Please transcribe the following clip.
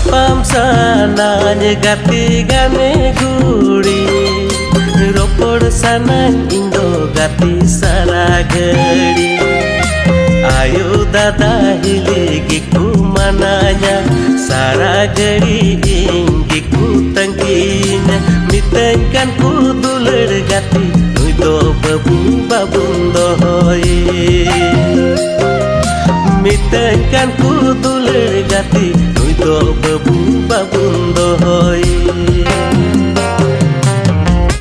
Nyapam sananya gati gane guri Ropor sananya indo gati saragari Ayo dada hiligiku mananya saragari inggiku tangkinya Mitengkan ku duler gati nuido babu babun dohoi Mitengkan ku duler gati